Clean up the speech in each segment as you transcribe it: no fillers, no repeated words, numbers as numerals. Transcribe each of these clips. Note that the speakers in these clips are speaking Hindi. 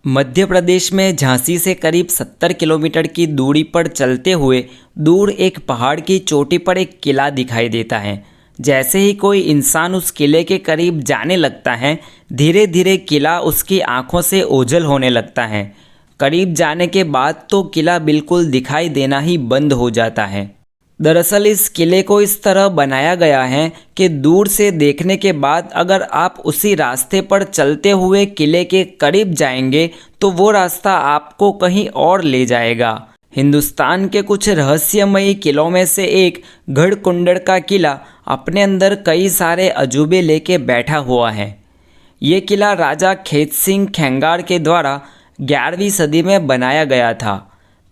मध्य प्रदेश में झांसी से करीब 70 किलोमीटर की दूरी पर चलते हुए दूर एक पहाड़ की चोटी पर एक किला दिखाई देता है। जैसे ही कोई इंसान उस किले के करीब जाने लगता है, धीरे धीरे किला उसकी आंखों से ओझल होने लगता है। करीब जाने के बाद तो किला बिल्कुल दिखाई देना ही बंद हो जाता है। दरअसल इस किले को इस तरह बनाया गया है कि दूर से देखने के बाद अगर आप उसी रास्ते पर चलते हुए किले के करीब जाएंगे तो वो रास्ता आपको कहीं और ले जाएगा। हिंदुस्तान के कुछ रहस्यमयी किलों में से एक गढ़कुंडर का किला अपने अंदर कई सारे अजूबे लेके बैठा हुआ है। ये किला राजा खेत सिंह खेंगार के द्वारा 11वीं सदी में बनाया गया था।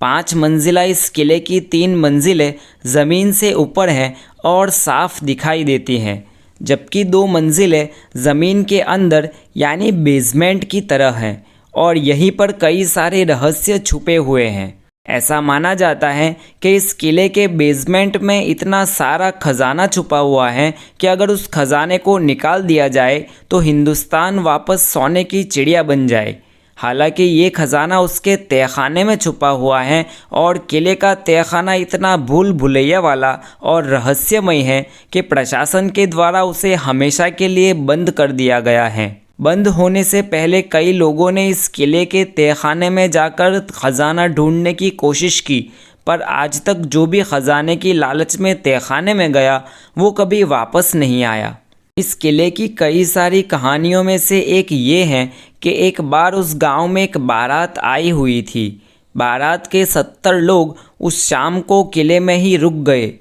5 मंजिला इस किले की 3 मंजिलें ज़मीन से ऊपर हैं और साफ दिखाई देती हैं, जबकि 2 मंजिलें ज़मीन के अंदर यानी बेसमेंट की तरह हैं और यहीं पर कई सारे रहस्य छुपे हुए हैं। ऐसा माना जाता है कि इस किले के बेसमेंट में इतना सारा खजाना छुपा हुआ है कि अगर उस खजाने को निकाल दिया जाए तो हिंदुस्तान वापस सोने की चिड़िया बन जाए। हालांकि ये खजाना उसके तहखाने में छुपा हुआ है और किले का तहखाना इतना भूल भुलैया वाला और रहस्यमय है कि प्रशासन के द्वारा उसे हमेशा के लिए बंद कर दिया गया है। बंद होने से पहले कई लोगों ने इस किले के तहखाने में जाकर खजाना ढूंढने की कोशिश की, पर आज तक जो भी खजाने की लालच में तहखाने में गया वो कभी वापस नहीं आया। इस किले की कई सारी कहानियों में से एक ये है कि एक बार उस गांव में एक बारात आई हुई थी। बारात के 70 लोग उस शाम को किले में ही रुक गए।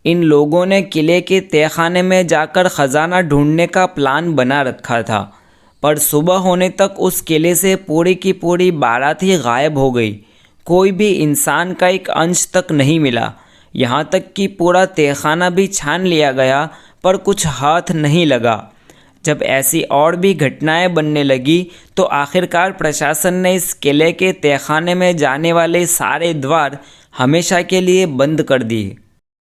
इन लोगों ने किले के तहखाने में जाकर ख़जाना ढूंढने का प्लान बना रखा था, पर सुबह होने तक उस किले से पूरी की पूरी बारात ही गायब हो गई। कोई भी इंसान का एक अंश तक नहीं मिला। यहाँ तक कि पूरा तहखाना भी छान लिया गया पर कुछ हाथ नहीं लगा। जब ऐसी और भी घटनाएं बनने लगी तो आखिरकार प्रशासन ने इस किले के तहखाने में जाने वाले सारे द्वार हमेशा के लिए बंद कर दिए।